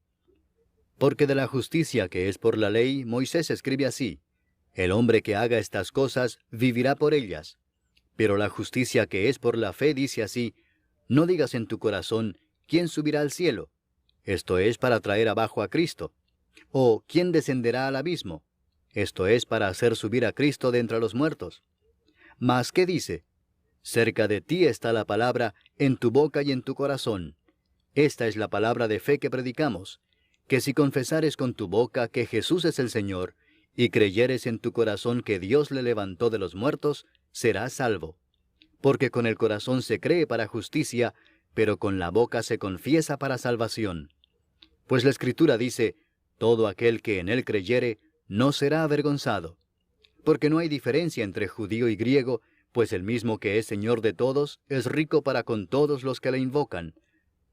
Porque de la justicia que es por la ley, Moisés escribe así: el hombre que haga estas cosas vivirá por ellas. Pero la justicia que es por la fe dice así: no digas en tu corazón: ¿quién subirá al cielo? Esto es, para traer abajo a Cristo. O ¿quién descenderá al abismo? Esto es, para hacer subir a Cristo de entre los muertos. Mas ¿qué dice? Cerca de ti está la palabra, en tu boca y en tu corazón. Esta es la palabra de fe que predicamos: que si confesares con tu boca que Jesús es el Señor, y creyeres en tu corazón que Dios le levantó de los muertos, serás salvo. Porque con el corazón se cree para justicia, pero con la boca se confiesa para salvación. Pues la Escritura dice: todo aquel que en él creyere, no será avergonzado. Porque no hay diferencia entre judío y griego, pues el mismo que es Señor de todos, es rico para con todos los que le invocan.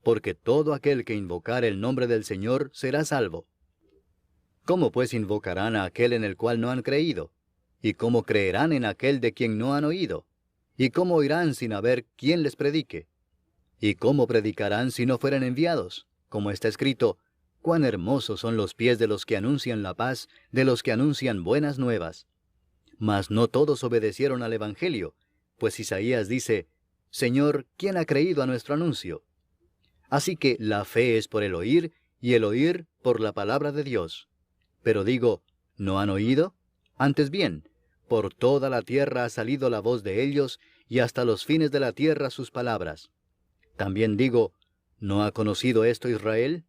Porque todo aquel que invocar el nombre del Señor será salvo. ¿Cómo pues invocarán a aquel en el cual no han creído? ¿Y cómo creerán en aquel de quien no han oído? ¿Y cómo oirán sin haber quien les predique? ¿Y cómo predicarán si no fueren enviados? Como está escrito, cuán hermosos son los pies de los que anuncian la paz, de los que anuncian buenas nuevas. Mas no todos obedecieron al Evangelio, pues Isaías dice, Señor, ¿quién ha creído a nuestro anuncio? Así que la fe es por el oír, y el oír por la palabra de Dios. Pero digo, ¿no han oído? Antes bien, por toda la tierra ha salido la voz de ellos, y hasta los fines de la tierra sus palabras. También digo, ¿no ha conocido esto Israel?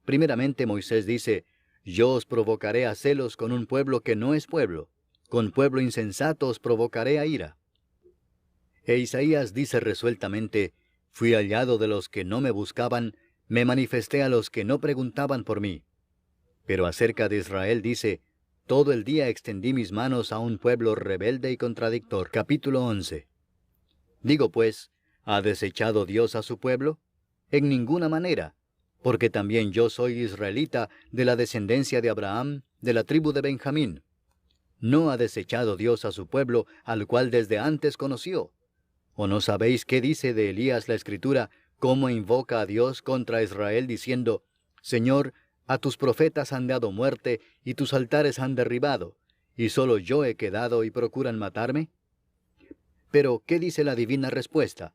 Primeramente Moisés dice, yo os provocaré a celos con un pueblo que no es pueblo, con pueblo insensato os provocaré a ira. E Isaías dice resueltamente, fui hallado de los que no me buscaban, me manifesté a los que no preguntaban por mí. Pero acerca de Israel dice, todo el día extendí mis manos a un pueblo rebelde y contradictor. Capítulo 11. Digo pues, ¿ha desechado Dios a su pueblo? En ninguna manera, porque también yo soy israelita de la descendencia de Abraham, de la tribu de Benjamín. ¿No ha desechado Dios a su pueblo, al cual desde antes conoció? ¿O no sabéis qué dice de Elías la Escritura, cómo invoca a Dios contra Israel, diciendo, Señor, a tus profetas han dado muerte, y tus altares han derribado, y solo yo he quedado y procuran matarme? Pero, ¿qué dice la divina respuesta?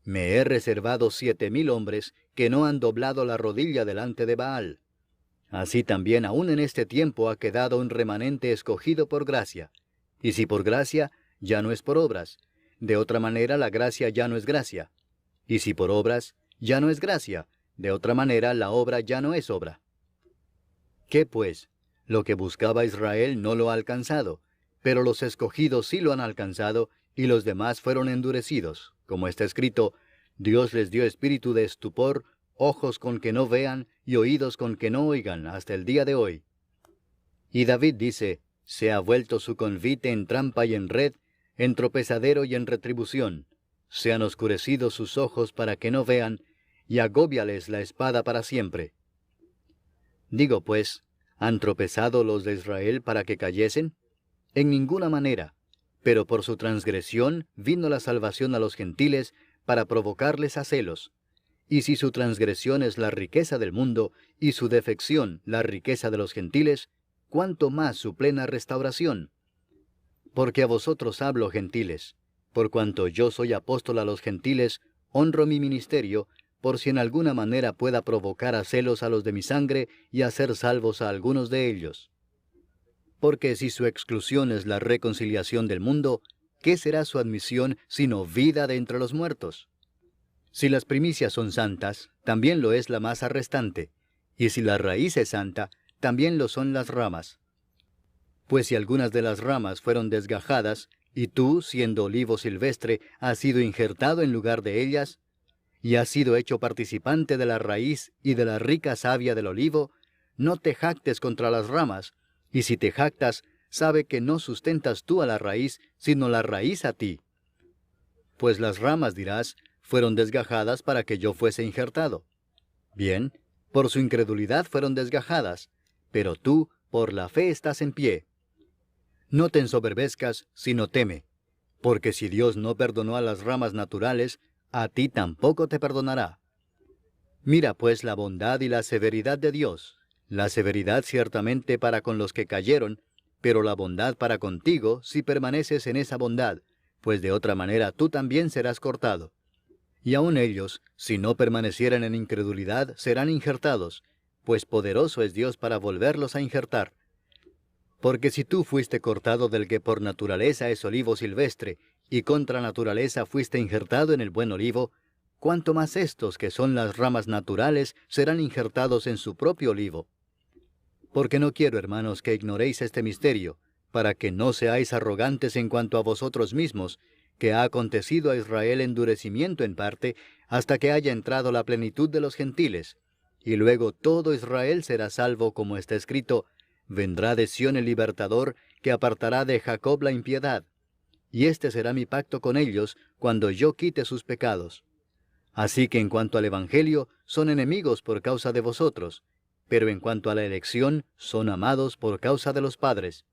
Me he reservado 7,000 hombres que no han doblado la rodilla delante de Baal. Así también aún en este tiempo ha quedado un remanente escogido por gracia. Y si por gracia, ya no es por obras. De otra manera la gracia ya no es gracia. Y si por obras, ya no es gracia. De otra manera la obra ya no es obra. ¿Qué pues? Lo que buscaba Israel no lo ha alcanzado, pero los escogidos sí lo han alcanzado, y los demás fueron endurecidos. Como está escrito, Dios les dio espíritu de estupor, ojos con que no vean, y oídos con que no oigan, hasta el día de hoy. Y David dice, se ha vuelto su convite en trampa y en red, en tropezadero y en retribución. Se han oscurecido sus ojos para que no vean, y agóbiales la espada para siempre. Digo pues, ¿han tropezado los de Israel para que cayesen? En ninguna manera, pero por su transgresión vino la salvación a los gentiles para provocarles a celos. Y si su transgresión es la riqueza del mundo, y su defección la riqueza de los gentiles, ¿cuánto más su plena restauración? Porque a vosotros hablo, gentiles, por cuanto yo soy apóstol a los gentiles, honro mi ministerio, por si en alguna manera pueda provocar a celos a los de mi sangre y hacer salvos a algunos de ellos. Porque si su exclusión es la reconciliación del mundo, ¿qué será su admisión sino vida de entre los muertos? Si las primicias son santas, también lo es la masa restante, y si la raíz es santa, también lo son las ramas. Pues si algunas de las ramas fueron desgajadas, y tú, siendo olivo silvestre, has sido injertado en lugar de ellas, y has sido hecho participante de la raíz y de la rica savia del olivo, no te jactes contra las ramas, y si te jactas, sabe que no sustentas tú a la raíz, sino la raíz a ti. Pues las ramas, dirás, fueron desgajadas para que yo fuese injertado. Bien, por su incredulidad fueron desgajadas, pero tú, por la fe estás en pie. No te ensoberbezcas, sino teme, porque si Dios no perdonó a las ramas naturales, a ti tampoco te perdonará. Mira pues la bondad y la severidad de Dios, la severidad ciertamente para con los que cayeron, pero la bondad para contigo si permaneces en esa bondad, pues de otra manera tú también serás cortado. Y aun ellos, si no permanecieren en incredulidad, serán injertados, pues poderoso es Dios para volverlos a injertar. Porque si tú fuiste cortado del que por naturaleza es olivo silvestre, y contra naturaleza fuiste injertado en el buen olivo, cuánto más estos que son las ramas naturales serán injertados en su propio olivo. Porque no quiero, hermanos, que ignoréis este misterio, para que no seáis arrogantes en cuanto a vosotros mismos, que ha acontecido a Israel endurecimiento en parte, hasta que haya entrado la plenitud de los gentiles, y luego todo Israel será salvo, como está escrito, vendrá de Sión el libertador, que apartará de Jacob la impiedad. Y este será mi pacto con ellos, cuando yo quite sus pecados. Así que en cuanto al Evangelio, son enemigos por causa de vosotros, pero en cuanto a la elección, son amados por causa de los padres.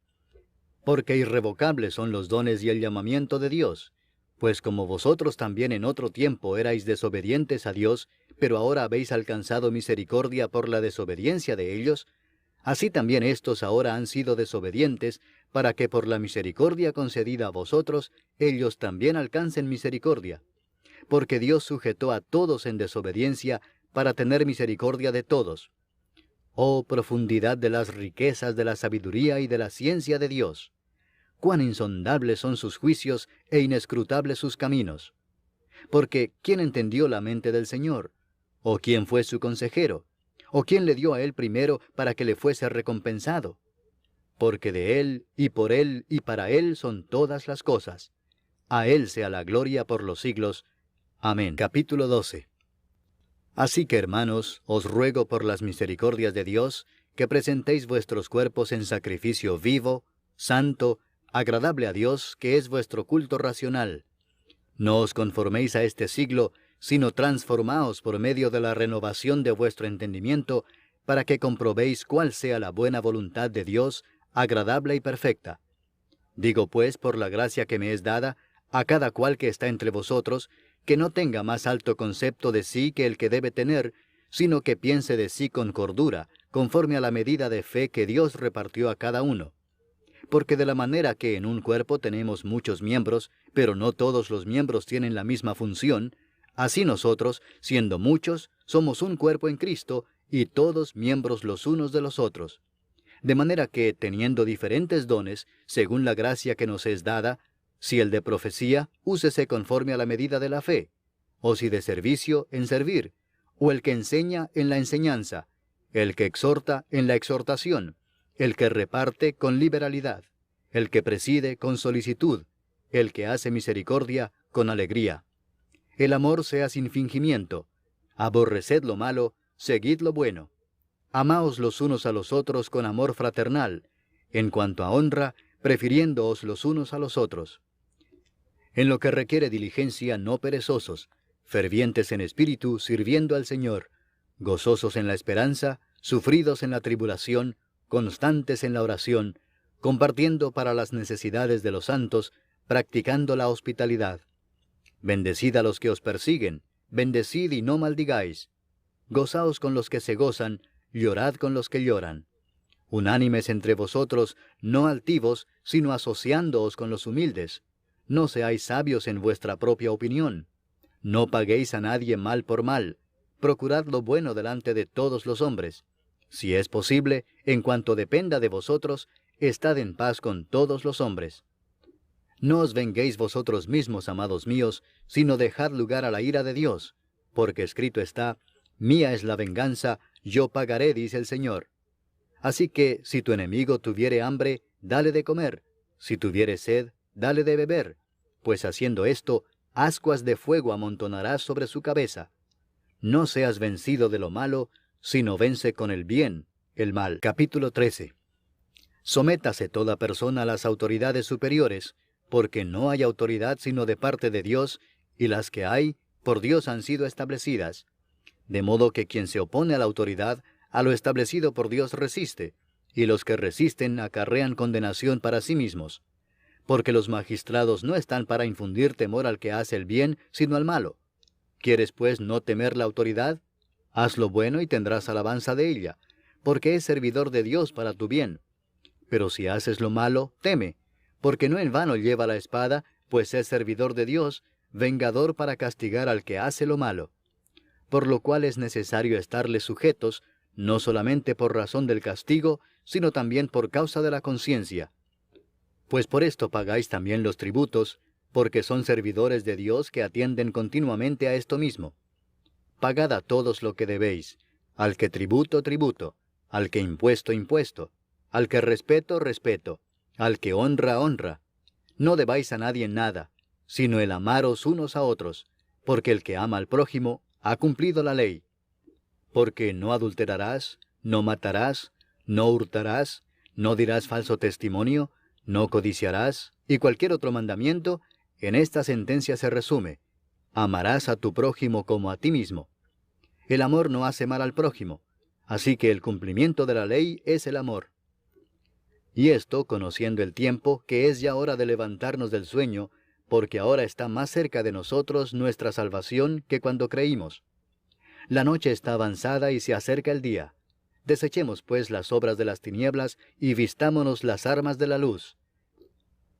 Porque irrevocables son los dones y el llamamiento de Dios, pues como vosotros también en otro tiempo erais desobedientes a Dios, pero ahora habéis alcanzado misericordia por la desobediencia de ellos, así también éstos ahora han sido desobedientes, para que por la misericordia concedida a vosotros, ellos también alcancen misericordia. Porque Dios sujetó a todos en desobediencia, para tener misericordia de todos. Oh profundidad de las riquezas de la sabiduría y de la ciencia de Dios. Cuán insondables son sus juicios e inescrutables sus caminos. Porque ¿quién entendió la mente del Señor? ¿O quién fue su consejero? ¿O quién le dio a él primero para que le fuese recompensado? Porque de él, y por él, y para él son todas las cosas. A él sea la gloria por los siglos. Amén. Capítulo 12. Así que, hermanos, os ruego por las misericordias de Dios, que presentéis vuestros cuerpos en sacrificio vivo, santo, agradable a Dios, que es vuestro culto racional. No os conforméis a este siglo, sino transformaos por medio de la renovación de vuestro entendimiento, para que comprobéis cuál sea la buena voluntad de Dios, agradable y perfecta. Digo pues, por la gracia que me es dada, a cada cual que está entre vosotros, que no tenga más alto concepto de sí que el que debe tener, sino que piense de sí con cordura, conforme a la medida de fe que Dios repartió a cada uno. Porque de la manera que en un cuerpo tenemos muchos miembros, pero no todos los miembros tienen la misma función, así nosotros, siendo muchos, somos un cuerpo en Cristo, y todos miembros los unos de los otros. De manera que, teniendo diferentes dones, según la gracia que nos es dada, si el de profecía, úsese conforme a la medida de la fe, o si de servicio, en servir, o el que enseña, en la enseñanza, el que exhorta, en la exhortación, el que reparte, con liberalidad, el que preside, con solicitud, el que hace misericordia, con alegría. El amor sea sin fingimiento. Aborreced lo malo, seguid lo bueno. Amaos los unos a los otros con amor fraternal, en cuanto a honra, prefiriéndoos los unos a los otros. En lo que requiere diligencia, no perezosos, fervientes en espíritu, sirviendo al Señor, gozosos en la esperanza, sufridos en la tribulación, constantes en la oración, compartiendo para las necesidades de los santos, practicando la hospitalidad. Bendecid a los que os persiguen, bendecid y no maldigáis. Gozaos con los que se gozan, llorad con los que lloran. Unánimes entre vosotros, no altivos, sino asociándoos con los humildes. No seáis sabios en vuestra propia opinión. No paguéis a nadie mal por mal. Procurad lo bueno delante de todos los hombres. Si es posible, en cuanto dependa de vosotros, estad en paz con todos los hombres. No os venguéis vosotros mismos, amados míos, sino dejad lugar a la ira de Dios, porque escrito está, mía es la venganza, yo pagaré, dice el Señor. Así que, si tu enemigo tuviere hambre, dale de comer, si tuviere sed, dale de beber, pues haciendo esto, ascuas de fuego amontonarás sobre su cabeza. No seas vencido de lo malo, sino vence con el bien el mal. Capítulo 13. Sométase toda persona a las autoridades superiores, porque no hay autoridad sino de parte de Dios, y las que hay, por Dios han sido establecidas. De modo que quien se opone a la autoridad, a lo establecido por Dios resiste, y los que resisten acarrean condenación para sí mismos. Porque los magistrados no están para infundir temor al que hace el bien, sino al malo. ¿Quieres pues no temer la autoridad? Haz lo bueno y tendrás alabanza de ella, porque es servidor de Dios para tu bien. Pero si haces lo malo, teme, porque no en vano lleva la espada, pues es servidor de Dios, vengador para castigar al que hace lo malo. Por lo cual es necesario estarles sujetos, no solamente por razón del castigo, sino también por causa de la conciencia. Pues por esto pagáis también los tributos, porque son servidores de Dios que atienden continuamente a esto mismo. Pagad a todos lo que debéis, al que tributo, tributo, al que impuesto, impuesto, al que respeto, respeto, al que honra, honra. No debáis a nadie nada, sino el amaros unos a otros, porque el que ama al prójimo ha cumplido la ley. Porque no adulterarás, no matarás, no hurtarás, no dirás falso testimonio, no codiciarás, y cualquier otro mandamiento, en esta sentencia se resume: amarás a tu prójimo como a ti mismo. El amor no hace mal al prójimo, así que el cumplimiento de la ley es el amor. Y esto, conociendo el tiempo, que es ya hora de levantarnos del sueño, porque ahora está más cerca de nosotros nuestra salvación que cuando creímos. La noche está avanzada y se acerca el día. Desechemos pues las obras de las tinieblas y vistámonos las armas de la luz.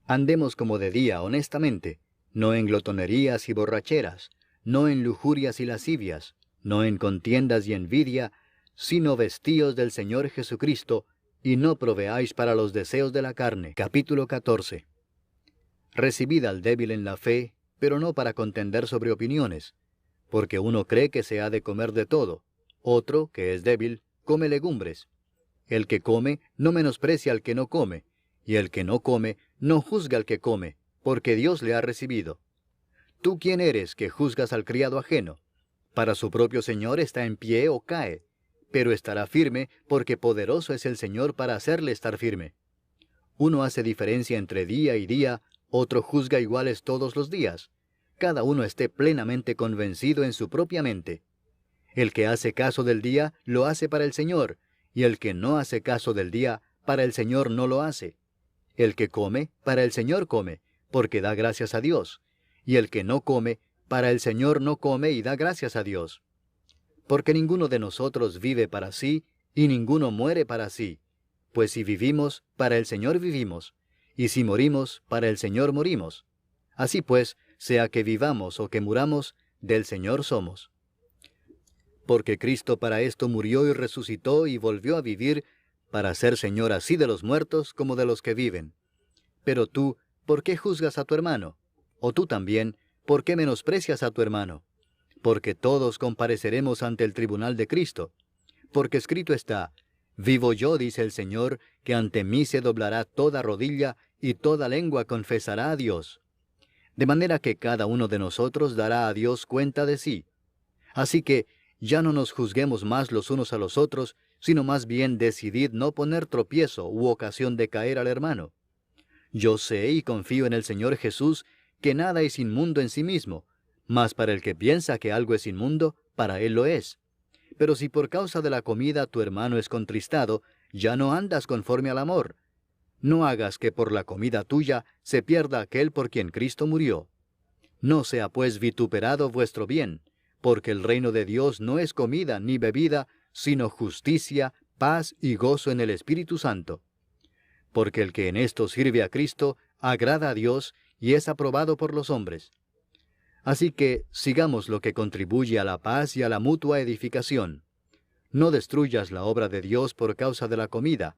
Andemos como de día honestamente, no en glotonerías y borracheras, no en lujurias y lascivias, no en contiendas y envidia, sino vestíos del Señor Jesucristo, y no proveáis para los deseos de la carne. Capítulo 14. Recibid al débil en la fe, pero no para contender sobre opiniones, porque uno cree que se ha de comer de todo, otro, que es débil, come legumbres. El que come no menosprecia al que no come, y el que no come no juzga al que come, porque Dios le ha recibido. ¿Tú quién eres que juzgas al criado ajeno? Para su propio Señor está en pie o cae, pero estará firme, porque poderoso es el Señor para hacerle estar firme. Uno hace diferencia entre día y día, otro juzga iguales todos los días. Cada uno esté plenamente convencido en su propia mente. El que hace caso del día, lo hace para el Señor, y el que no hace caso del día, para el Señor no lo hace. El que come, para el Señor come, porque da gracias a Dios, y el que no come, para el Señor no come y da gracias a Dios. Porque ninguno de nosotros vive para sí, y ninguno muere para sí. Pues si vivimos, para el Señor vivimos, y si morimos, para el Señor morimos. Así pues, sea que vivamos o que muramos, del Señor somos. Porque Cristo para esto murió y resucitó y volvió a vivir, para ser Señor así de los muertos como de los que viven. Pero tú, ¿por qué juzgas a tu hermano? O tú también, ¿por qué menosprecias a tu hermano? Porque todos compareceremos ante el tribunal de Cristo. Porque escrito está: vivo yo, dice el Señor, que ante mí se doblará toda rodilla y toda lengua confesará a Dios. De manera que cada uno de nosotros dará a Dios cuenta de sí. Así que ya no nos juzguemos más los unos a los otros, sino más bien decidid no poner tropiezo u ocasión de caer al hermano. Yo sé y confío en el Señor Jesús que nada es inmundo en sí mismo, mas para el que piensa que algo es inmundo, para él lo es. Pero si por causa de la comida tu hermano es contristado, ya no andas conforme al amor. No hagas que por la comida tuya se pierda aquel por quien Cristo murió. No sea pues vituperado vuestro bien, porque el reino de Dios no es comida ni bebida, sino justicia, paz y gozo en el Espíritu Santo. Porque el que en esto sirve a Cristo, agrada a Dios y es aprobado por los hombres. Así que sigamos lo que contribuye a la paz y a la mutua edificación. No destruyas la obra de Dios por causa de la comida.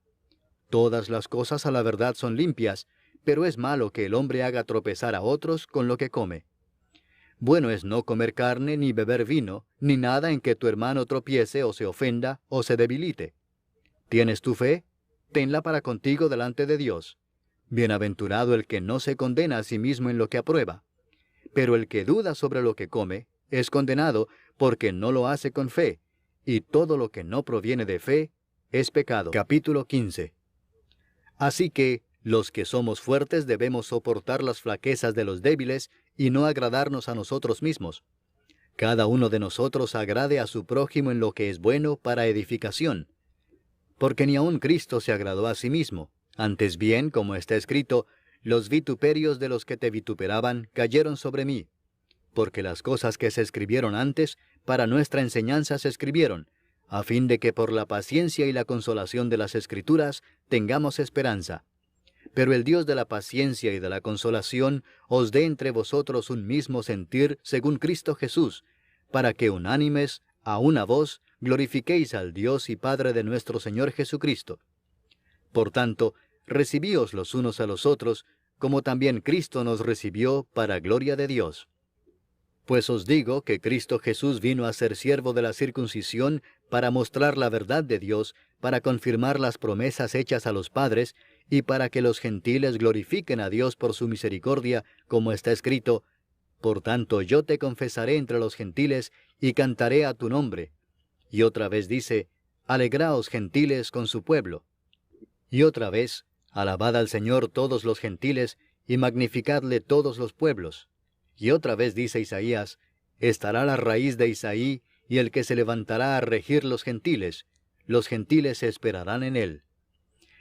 Todas las cosas a la verdad son limpias, pero es malo que el hombre haga tropezar a otros con lo que come. Bueno es no comer carne, ni beber vino, ni nada en que tu hermano tropiece o se ofenda o se debilite. ¿Tienes tu fe? Tenla para contigo delante de Dios. Bienaventurado el que no se condena a sí mismo en lo que aprueba. Pero el que duda sobre lo que come, es condenado porque no lo hace con fe, y todo lo que no proviene de fe es pecado. Capítulo 15. Así que, los que somos fuertes debemos soportar las flaquezas de los débiles y no agradarnos a nosotros mismos. Cada uno de nosotros agrade a su prójimo en lo que es bueno para edificación. Porque ni aun Cristo se agradó a sí mismo. Antes bien, como está escrito, los vituperios de los que te vituperaban cayeron sobre mí. Porque las cosas que se escribieron antes, para nuestra enseñanza se escribieron, a fin de que por la paciencia y la consolación de las Escrituras tengamos esperanza. Pero el Dios de la paciencia y de la consolación os dé entre vosotros un mismo sentir según Cristo Jesús, para que unánimes, a una voz, glorifiquéis al Dios y Padre de nuestro Señor Jesucristo. Por tanto, recibíos los unos a los otros, como también Cristo nos recibió para gloria de Dios. Pues os digo que Cristo Jesús vino a ser siervo de la circuncisión para mostrar la verdad de Dios, para confirmar las promesas hechas a los padres, y para que los gentiles glorifiquen a Dios por su misericordia, como está escrito: por tanto yo te confesaré entre los gentiles, y cantaré a tu nombre. Y otra vez dice: alegraos gentiles con su pueblo. Y otra vez, alabad al Señor todos los gentiles, y magnificadle todos los pueblos. Y otra vez dice Isaías, estará la raíz de Isaí, y el que se levantará a regir los gentiles esperarán en él.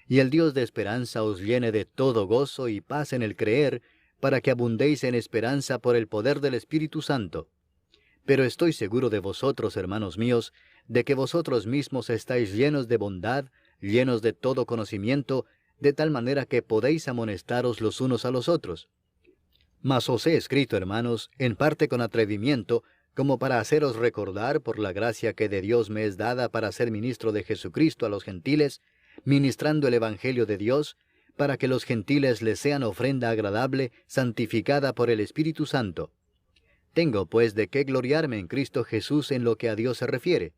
Y el Dios de esperanza os llene de todo gozo y paz en el creer, para que abundéis en esperanza por el poder del Espíritu Santo. Pero estoy seguro de vosotros, hermanos míos, de que vosotros mismos estáis llenos de bondad, llenos de todo conocimiento, de tal manera que podéis amonestaros los unos a los otros. Mas os he escrito, hermanos, en parte con atrevimiento, como para haceros recordar por la gracia que de Dios me es dada para ser ministro de Jesucristo a los gentiles, ministrando el Evangelio de Dios, para que los gentiles les sean ofrenda agradable, santificada por el Espíritu Santo. Tengo pues de qué gloriarme en Cristo Jesús en lo que a Dios se refiere,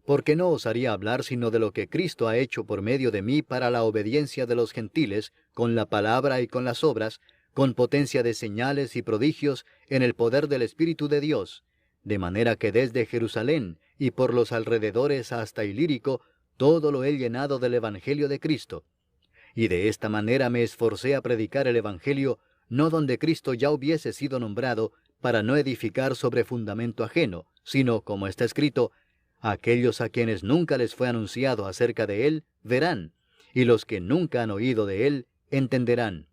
porque no osaría hablar sino de lo que Cristo ha hecho por medio de mí para la obediencia de los gentiles, con la palabra y con las obras, con potencia de señales y prodigios en el poder del Espíritu de Dios, de manera que desde Jerusalén y por los alrededores hasta Ilírico, todo lo he llenado del Evangelio de Cristo. Y de esta manera me esforcé a predicar el Evangelio, no donde Cristo ya hubiese sido nombrado, para no edificar sobre fundamento ajeno, sino, como está escrito, aquellos a quienes nunca les fue anunciado acerca de él, verán, y los que nunca han oído de él, entenderán.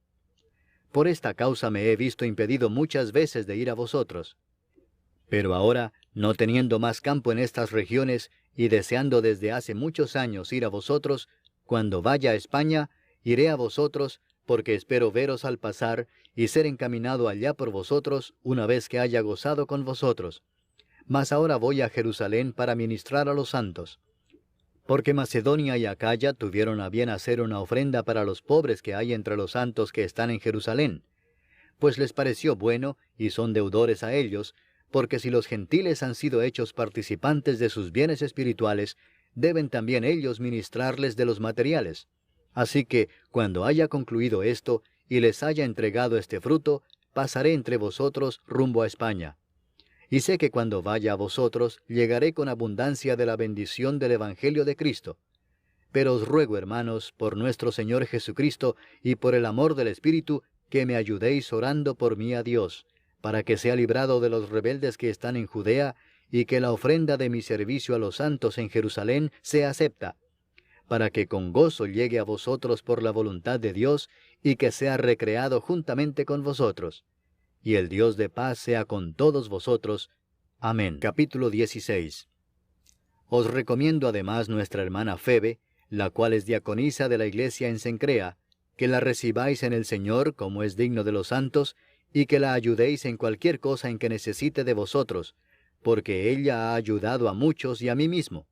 Por esta causa me he visto impedido muchas veces de ir a vosotros. Pero ahora, no teniendo más campo en estas regiones, y deseando desde hace muchos años ir a vosotros, cuando vaya a España, iré a vosotros, porque espero veros al pasar, y ser encaminado allá por vosotros, una vez que haya gozado con vosotros. Mas ahora voy a Jerusalén para ministrar a los santos. Porque Macedonia y Acaya tuvieron a bien hacer una ofrenda para los pobres que hay entre los santos que están en Jerusalén. Pues les pareció bueno, y son deudores a ellos, porque si los gentiles han sido hechos participantes de sus bienes espirituales, deben también ellos ministrarles de los materiales. Así que, cuando haya concluido esto, y les haya entregado este fruto, pasaré entre vosotros rumbo a España. Y sé que cuando vaya a vosotros, llegaré con abundancia de la bendición del Evangelio de Cristo. Pero os ruego, hermanos, por nuestro Señor Jesucristo, y por el amor del Espíritu, que me ayudéis orando por mí a Dios, para que sea librado de los rebeldes que están en Judea, y que la ofrenda de mi servicio a los santos en Jerusalén sea acepta, para que con gozo llegue a vosotros por la voluntad de Dios, y que sea recreado juntamente con vosotros. Y el Dios de paz sea con todos vosotros. Amén. Capítulo 16. Os recomiendo además nuestra hermana Febe, la cual es diaconisa de la iglesia en Cencrea, que la recibáis en el Señor como es digno de los santos, y que la ayudéis en cualquier cosa en que necesite de vosotros, porque ella ha ayudado a muchos y a mí mismo.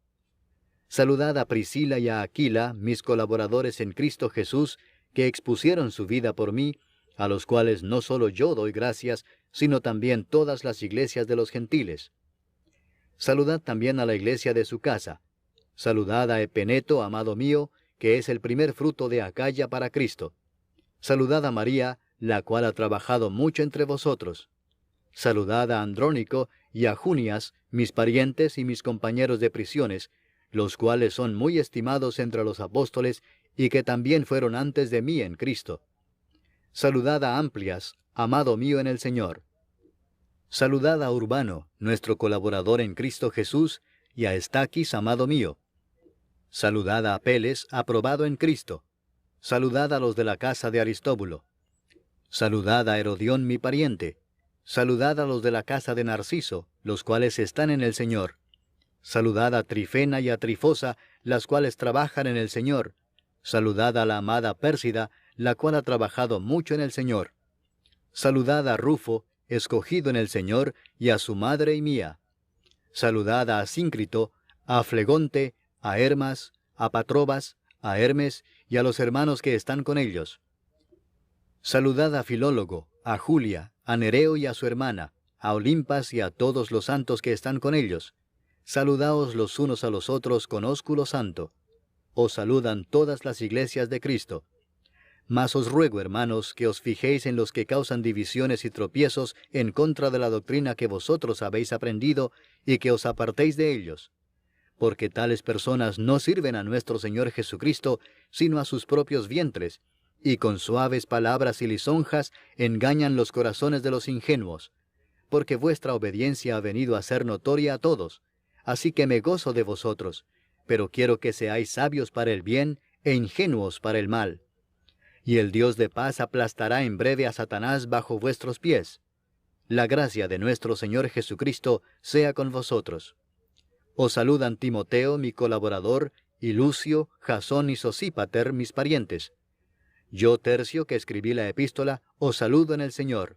Saludad a Priscila y a Aquila, mis colaboradores en Cristo Jesús, que expusieron su vida por mí, a los cuales no solo yo doy gracias, sino también todas las iglesias de los gentiles. Saludad también a la iglesia de su casa. Saludad a Epeneto, amado mío, que es el primer fruto de Acaya para Cristo. Saludad a María, la cual ha trabajado mucho entre vosotros. Saludad a Andrónico y a Junias, mis parientes y mis compañeros de prisiones, los cuales son muy estimados entre los apóstoles y que también fueron antes de mí en Cristo. Saludad a Amplias, amado mío en el Señor. Saludad a Urbano, nuestro colaborador en Cristo Jesús, y a Estaquis, amado mío. Saludad a Apeles, aprobado en Cristo. Saludad a los de la casa de Aristóbulo. Saludad a Herodión, mi pariente. Saludad a los de la casa de Narciso, los cuales están en el Señor. Saludad a Trifena y a Trifosa, las cuales trabajan en el Señor. Saludad a la amada Pérsida, la cual ha trabajado mucho en el Señor. Saludad a Rufo, escogido en el Señor, y a su madre y mía. Saludad a Asíncrito, a Flegonte, a Hermas, a Patrobas, a Hermes, y a los hermanos que están con ellos. Saludad a Filólogo, a Julia, a Nereo y a su hermana, a Olimpas y a todos los santos que están con ellos. Saludaos los unos a los otros con ósculo santo. Os saludan todas las iglesias de Cristo. Mas os ruego, hermanos, que os fijéis en los que causan divisiones y tropiezos en contra de la doctrina que vosotros habéis aprendido, y que os apartéis de ellos. porque tales personas no sirven a nuestro Señor Jesucristo, sino a sus propios vientres, y con suaves palabras y lisonjas engañan los corazones de los ingenuos. Porque vuestra obediencia ha venido a ser notoria a todos, así que me gozo de vosotros, pero quiero que seáis sabios para el bien e ingenuos para el mal. Y el Dios de paz aplastará en breve a Satanás bajo vuestros pies. La gracia de nuestro Señor Jesucristo sea con vosotros. Os saludan Timoteo, mi colaborador, y Lucio, Jasón y Sosípater, mis parientes. Yo, Tercio, que escribí la epístola, os saludo en el Señor.